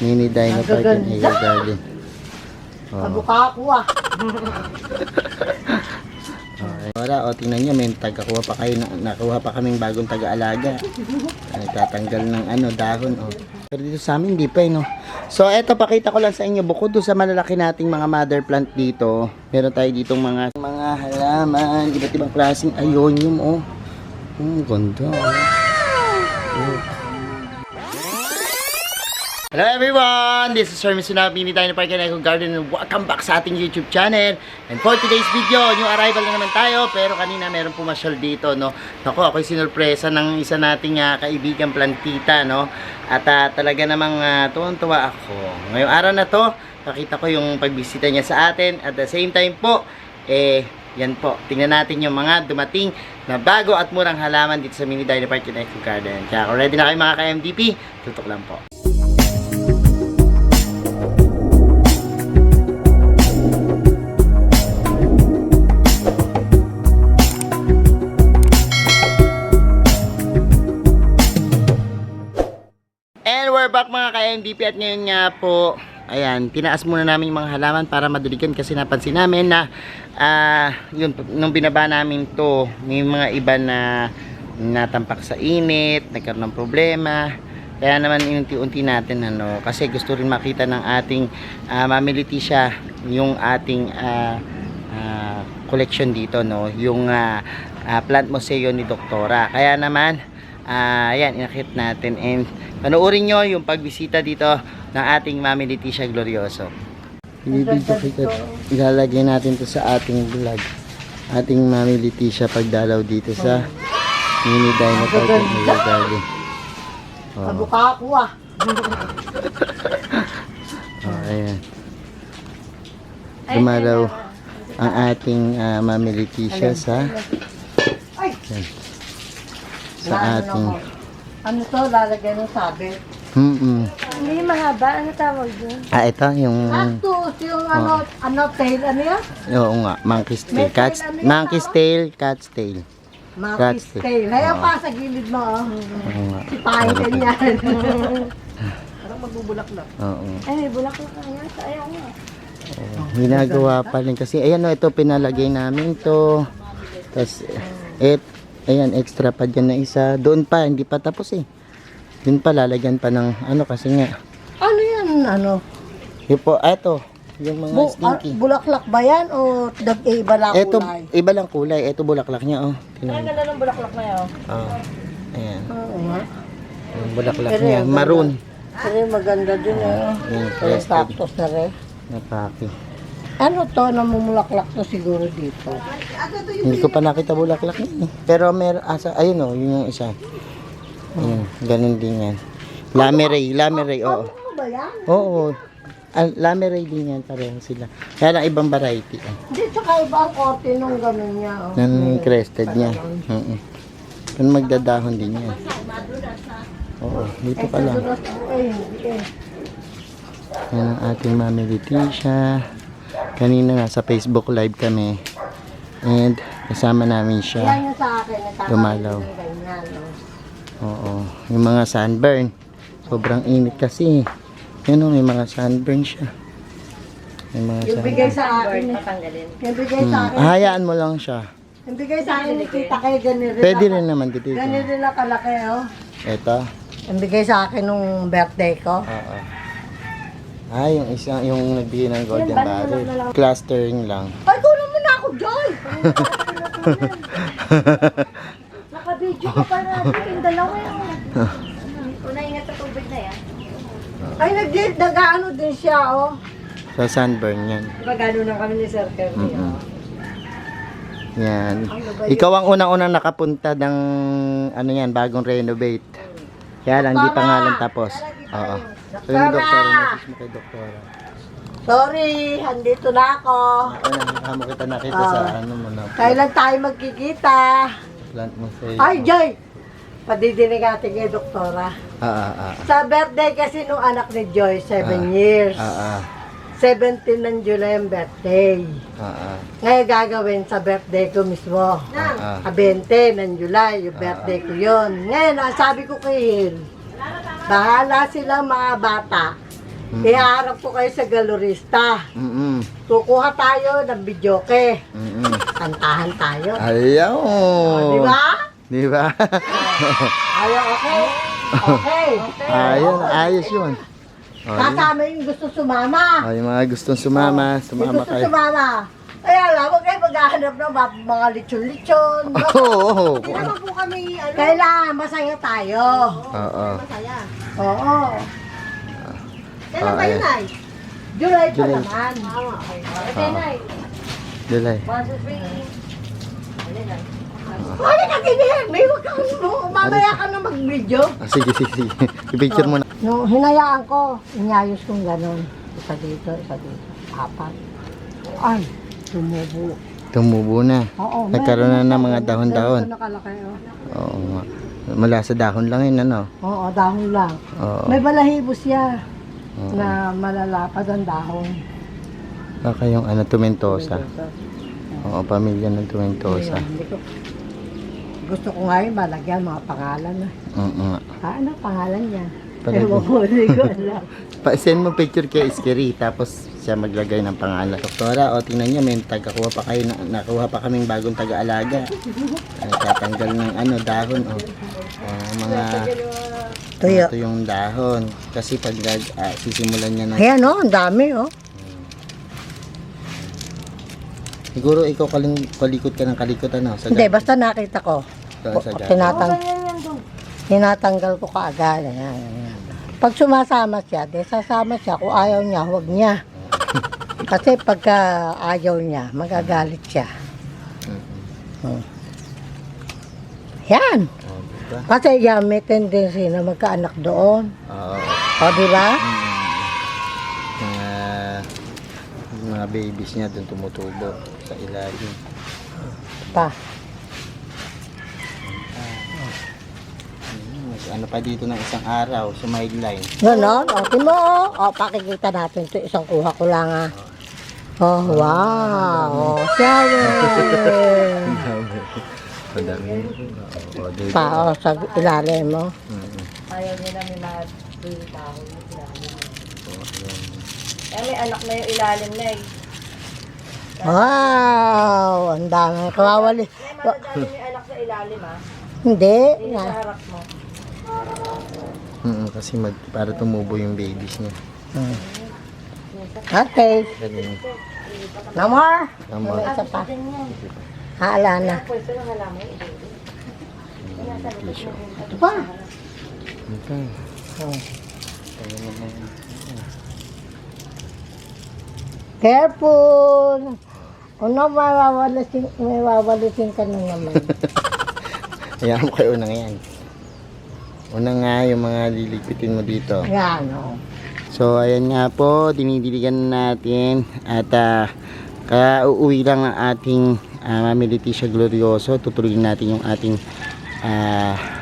Mini Dino Park and Eagle Garden. Pabuka ako ah. Okay. Wala, o tingnan nyo, may tagakuha pa kayo, nakuha pa kaming bagong taga-alaga. Nagtatanggal ng dahon, o. Pero dito sa amin, hindi pa, no? So, eto, pakita ko lang sa inyo, bukod doon sa malalaki nating mga mother plant dito, meron tayo ditong mga halaman, iba't ibang klaseng ionium, o. Ganda, o. Hello everyone! This is Sir Mitsunabi, Mini Dino Park and Eagle Garden, and welcome back sa ating YouTube channel. And for today's video, new arrival na naman tayo, pero kanina meron pumasyal dito, no? Naku, ako'y sinurpresa ng isa nating kaibigang plantita, no? At talaga namang tuwang-tuwa ako. Ngayong araw na to, pakita ko yung pagbisita niya sa atin. At the same time po, yan po, tingnan natin yung mga dumating na bago at murang halaman dito sa Mini Dino Park and Eagle Garden. Kaya kung ready na kayo mga ka-MDP, tutok lang po. We're back mga ka-MDP at ngayon nga po, ayan, tinaas muna namin yung mga halaman para madaligan kasi napansin namin na yun, nung binaba namin to, may mga iba na natampak sa init, nagkaroon ng problema. Kaya naman inunti-unti natin kasi gusto rin makita ng ating Mami Leticia yung ating collection dito, no, yung plant museo ni Doktora. Kaya naman ayan, inakit natin and panoorin nyo yung pagbisita dito ng ating Mami Leticia Glorioso. Ilalagay natin to sa ating vlog, ating Mami Leticia pagdalaw dito sa Mini Dino Park and Eagle Garden. Pabuka ako ah. Ayan, dumalaw ang ating Mami Leticia sa ating ano to, lalagyan ng sabit. Hindi mahaba, ano tawag dun? Ito yung Cactus, yung tail, ano yan? oo nga, monkey's tail, monkey's tail, cat's tail. Monkey's tail. Kaya pa sa gilid mo, Oo nga. sipahin ka niyan. Parang magbubulak-lak. Oo. Ay, may bulaklak na yan. Ayaw nga. Ginagawa pa rin kasi ayan, ito pinalagay namin to. Tapos ayan, extra pa dyan na isa. Doon pa, hindi pa tapos Doon pa, lalagyan pa ng kasi nga. Ano yan, ano? Yung po, ito, yung mga stinky. Bulaklak ba yan o iba lang Ito, kulay? iba lang kulay. Ito bulaklak niya, Ang ganda ng bulaklak na yun. Ayan. Oo nga. Yung bulaklak niya, maroon. Pero maganda din Yung Yung cactus na rin. napaki. Ano to, namumulaklak to siguro dito. Hindi ko pa nakita bulaklak niya Pero meron, ayun yun yung isa. Ayun, ganun din yan. Lameray, oo. Ano ba yan? Oo. Lameray din yan, pareho sila. Kaya lang ibang variety. Hindi, tsaka iba ang korte nung gano'n niya. Nan crested niya. Kung magdadahon din yan. Oo, dito pa lang. Yan ang ating Mami Leticia. Kanina nga sa Facebook live kami. And kasama namin siya. Yan yung sa akin. Dumalaw. Oo, yung mga sunburn. Sobrang init kasi. Yan may mga sunburn siya. May mga Yung bigay sa akin. Patanggalin. Yung bigay sa akin. Hayaan mo lang siya. Yung bigay sa akin, nakita kayo ganun rin. Pwede rin naman dito. Ganun rin lang kalaki, Ito. Yung bigay sa akin nung birthday ko. Oo. Yung isang, yung nagbigay ng golden barrel. Clustering lang. Ay, kunin mo na ako, Joy! Naka-video ka pa natin. Yung dalawa yan. Una, ingat sa tubig na yan. Ay, nag-ano din siya, Sa sunburn yan. Diba gano'n na kami ni Sir Kirby, Yan. Ikaw ang unang-unang nakapunta ng bagong renovate. Kaya lang, di pa nga lang tapos. Oo. So yung doktora, message mo kay doktora. Sorry, andito na ako. Ako kita nakita sa mo na. Kailan tayo magkikita? Plant mo sa Ay, Joy! Padidinig natin kay doktora. Sa birthday kasi nung anak ni Joy, 7 years. 17 ng July ang birthday. Ngayon gagawin sa birthday ko mismo. 20 ng July, yung birthday ko yun. Ngayon, sabi ko kay Hil, bahala silang mga bata Iharap ko kayo sa galorista. Kukuha tayo ng videoke. Kantahan tayo. Ayaw. Di ba? Di ba? Ayaw, okay? Okay. Ayos yun. Kasama yung gusto sumama. Yung mga gustong sumama, Yung sumama gusto kayo. sumama. Kaya lang, huwag kayo maghahanap ng mga lechon-lechon. Oo. Hindi naman po kami, ano, Kailangan masaya tayo. Oo. masaya. Oo. Kailan ba yun, Nay? July pa July. naman. Okay, Nay. July. 1, 2, 3. Ano na ganyan? May huwag kang mamaya ka na mag-video. Sige. I-picture mo na. No, hinayaan ko. Inyayos kong gano'n. Isa dito. Apat. Ay, tumubo. Tumubo na. Oo. Nagkaroon na ng mga dahon-dahon. Ito nakalaki, oh. Oo nga. Mula sa dahon lang yun, ano? Oo, dahon lang. Oo. May balahibo siya Oo. na malalapad ang dahon. Baka yung ano, tumentosa. Oo, pamilya ng tumentosa. Ayun, hindi ko. Gusto ko nga yung malagyan mga pangalan. Oo. Ano pangalan niya? Palagay. Ewan ko, hindi ko alam. Pa-send mo picture kay Iskeri, tapos siya maglagay ng pangalan. Doktora, o tingnan niya, may tagakuha pa kayo, nakuha pa kaming bagong taga-alaga. Tatanggal ng ano, dahon, o. Mga Tuyo. ito yung dahon. Kasi pag sisimulan niya ng... Ayan oh, ang dami oh. Siguro ikaw kalikot ka ng kalikot, ano? Sa Hindi, basta nakita ko. Doon sa garden. Tinatanggal ko kaagad. Ayan. Pag sumasama siya, di sasama siya. Kung ayaw niya, huwag niya. Kasi pagka ayaw niya, magagalit siya. Yan. Oh, diba? Kasi yan, may tendency na magkaanak doon. Oo. O, di ba? Mga babies niya doon tumutubo sa ilalim. Pa. Ano pa dito ng isang araw, sumideline. Ganon, okay mo. O, pakikita natin ito. Isang kuha ko lang ah. Oh, wow. Shower. Madami. Pa, o, sa ilalim mo. Ayaw nila may mga tao. Eh, may anak na yung ilalim na eh. Wow, ang dami. Kawawali. May madadali yung anak sa ilalim ah. Hindi. Hindi sa harap mo. Kasi para tumubo yung babies niya. Okay. Ganun. No more? Tama. May isa pa. Hala na. Pwede lang halaman. Ito pa. Okay. Oh. Careful. Ano, may wawalisin ka na naman. Hayaan mo kayo unang yan. Unang nga yung mga liligpitin mo dito. Yan, o. So ayan nga po, dinidiligan natin at kaya uuwi lang ang ating Mami Leticia Glorioso. Tutuloy natin yung ating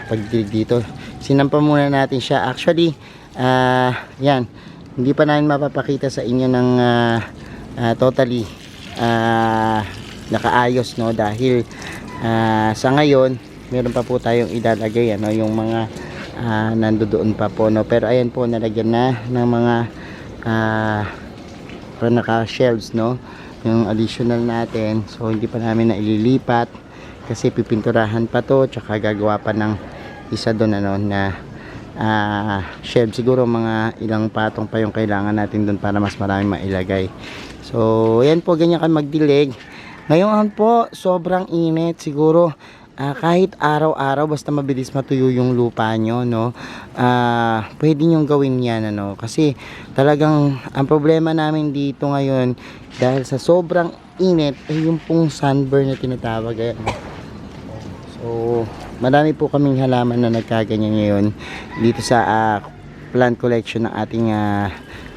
pagdilig dito. Sinampa muna natin siya. Actually, yan, hindi pa namin mapapakita sa inyo ng totally nakaayos, no, dahil sa ngayon meron pa po tayong ilalagay, ano, yung mga nandoon pa po, no, pero ayan po, nalagyan na ng mga naka shelves, no, yung additional natin. So hindi pa namin na ililipat kasi pipinturahan pa to, tsaka gagawa pa ng isa doon, ano, na shelf. Siguro mga ilang patong pa yung kailangan natin doon para mas marami mailagay. So ayan po, ganyan ka magdilig. Ngayon po, sobrang init. Siguro kahit araw-araw, basta mabilis matuyo yung lupa nyo, no, pwede nyong gawin yan, ano, kasi talagang ang problema namin dito ngayon dahil sa sobrang init ay yung pong sunburn na tinatawag. Ayan. So marami po kaming halaman na nagkaganyan ngayon dito sa plant collection ng ating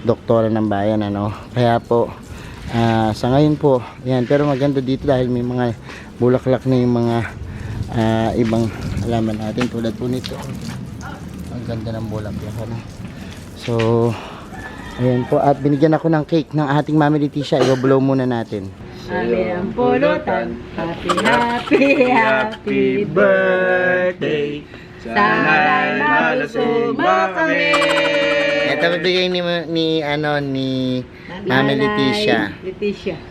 doktora ng bayan, ano, kaya po sa ngayon po yan, pero maganda dito dahil may mga bulaklak na yung mga ibang halaman natin tulad po nito. Ang ganda ng bulaklak, ano? So ayan po, at binigyan ako ng cake ng ating Mami Leticia. I-blow muna natin. Amin ang pulutan. Happy, happy, happy birthday. Sana'y malusog kami. Ito bibigay ni Mami Leticia.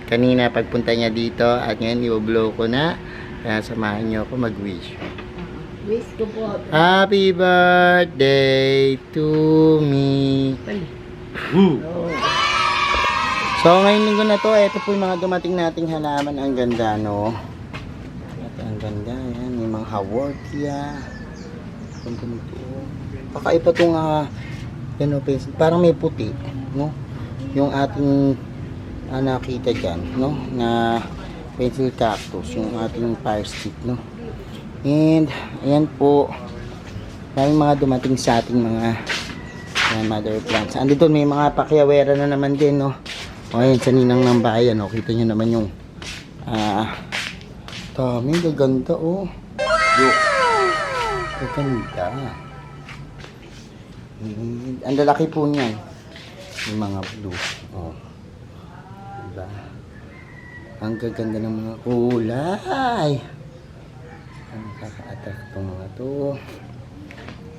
Kanina pagpunta niya dito at ngayon i-blow ko na. Kaya samahan niyo ako mag-wish. Wish ko po. Happy birthday to me. So ngayon linggo na to, ito po yung mga dumating nating halaman. Ang ganda, no? Ito ang ganda, yan. May mga haworkia. Ang ganito. Kakaiba itong pencil. Parang may puti, no? Yung ating nakita dyan, no? Na pencil cactus, yung ating fire stick, no? And ayan po, maraming mga dumating sa ating mga mother plants. Andito may mga pakyawera na naman din, no? O ayan, sa ninang ng bayan, no? Kita nyo naman yung dami, gaganda, oh. Gaganda. And ang lalaki po niyan, yung mga blue, oh. Diba? Ang gaganda ng mga kulay. Nakaka-attract itong mga to.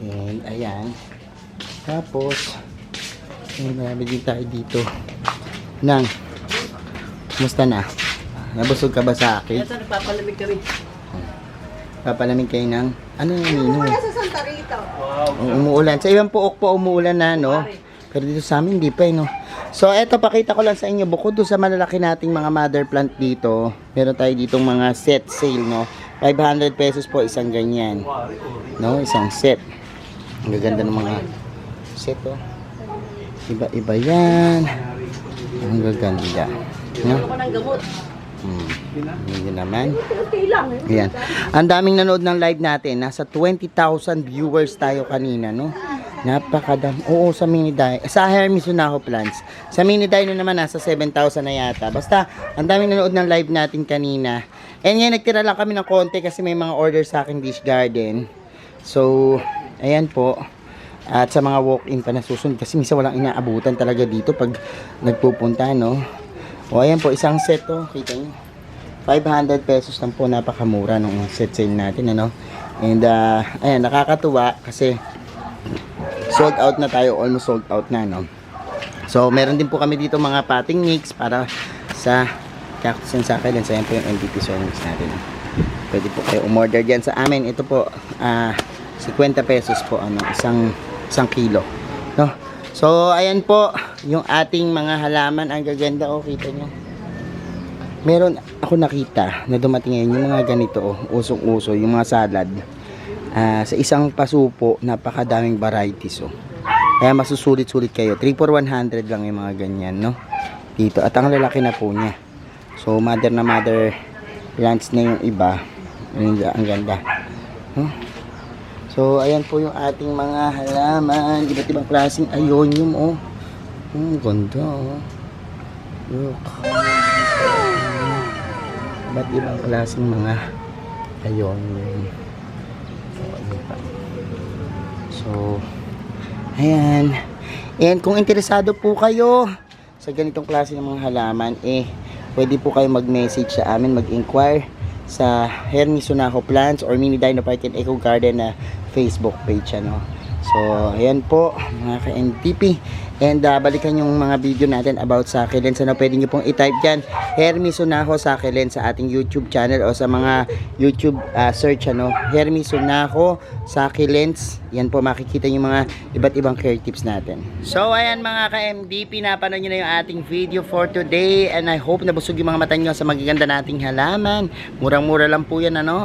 And ayan. Tapos marami din tayo dito. Nang, kumusta na? Nabusog ka ba sa akin? Ito, nagpapalamig kami. Papalamig kayo ng ano yung nino? Wala sa Santa Rita. Umuulan. Sa ibang puok po umuulan na, no? Pero dito sa amin, hindi pa, no? So, eto, pakita ko lang sa inyo. Bukod doon sa malalaki nating mga mother plant dito, meron tayo ditong mga set sale, no? 500 pesos po isang ganyan. No? Isang set. Ang gaganda ng mga set, oh. Iba-iba yan. Ang gaganda. No? Ako ng gamot. Hindi naman. Kunti lang. Ayan. Ang daming nanood ng live natin. Nasa 20,000 viewers tayo kanina, no? Napakadami. Oo, sa mini dye. Sa Hermes Unaho Plants. Sa mini dye naman nasa 7,000 na yata. Basta, ang daming nanood ng live natin kanina. And ngayon, nagtira lang kami ng konti kasi may mga order sa akin dish garden. So, ayan po. At sa mga walk-in pa na susunod. Kasi minsan walang inaabutan talaga dito pag nagpupunta, no? O, ayan po, isang set to. Kita nyo. 500 pesos lang po. Napakamura nung set sale natin, ano? And, ayan, nakakatuwa kasi sold out na tayo. Almost sold out na, no? So, meron din po kami dito mga potting mix para sa cactus and succulents. Ayan po yung MVP soil mix natin. Pwede po kayo umorder dyan sa amin. Ito po, 50 pesos po, ano, isang kilo, no? So, ayan po, yung ating mga halaman. Ang gaganda, oh, kita nyo. Meron ako nakita na dumating ngayon yung mga ganito, oh, usong-uso, yung mga salad. Sa isang pasupo, napakadaming varieties, oh. Kaya masusulit-sulit kayo. 3 for 100 lang yung mga ganyan, no? Dito. At ang lalaki na po niya. So, mother na mother plants na yung iba. Ang ganda. Huh? So, ayan po yung ating mga halaman. Iba't ibang klaseng ionium, oh. Ganda, oh. Look. Iba't ibang klaseng mga ionium. So, ayan. And kung interesado po kayo sa ganitong klase ng mga halaman, pwede po kayo mag-message sa amin, mag-inquire sa Hermes Unaho Plants or Mini Dino Park and Eco Garden na Facebook page, ano. So, ayan po mga ka-MTP. And balikan yung mga video natin about succulents. Ano, pwede nyo pong i-type dyan Hermes Unaho Succulents sa ating YouTube channel o sa mga YouTube search, ano, Hermes Unaho Succulents. Yan po, makikita yung mga iba't ibang care tips natin. So, ayan mga ka-MDP, napanood nyo na yung ating video for today. And I hope nabusog yung mga mata nyo sa magaganda nating halaman. Murang-mura lang po yan, ano,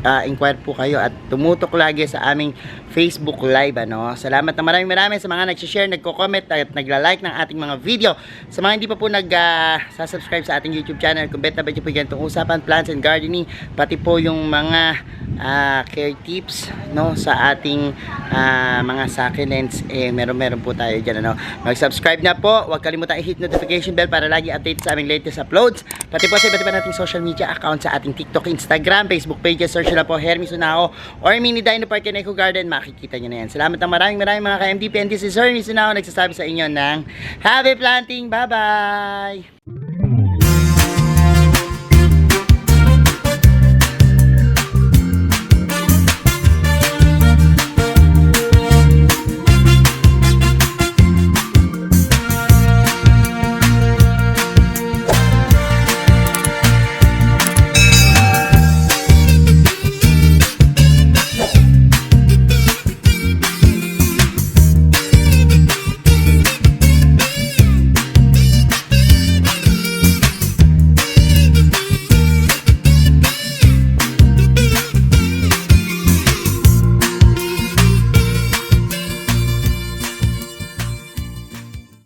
inquire po kayo at tumutok lagi sa aming Facebook Live, ano. Salamat na maraming sa mga nag-share, nagko-comment at nagla-like ng ating mga video. Sa mga hindi pa po nag-subscribe sa ating YouTube channel, kung bet na po yung ganitong usapan, plants and gardening, pati po yung mga care tips, no, sa ating mga succulents, meron po tayo dyan, ano. Mag-subscribe na po, huwag kalimutan i-hit notification bell para lagi update sa aming latest uploads, pati po sa iba't iba nating social media account sa ating TikTok, Instagram, Facebook pages. Search na po Hermes Unaho or Mini Dino Park and Eco Garden, makikita nyo na yan. Salamat ng maraming mga ka-MDP, and this is Hermes Unaho nagsasabi sa inyo ng happy planting. Bye bye.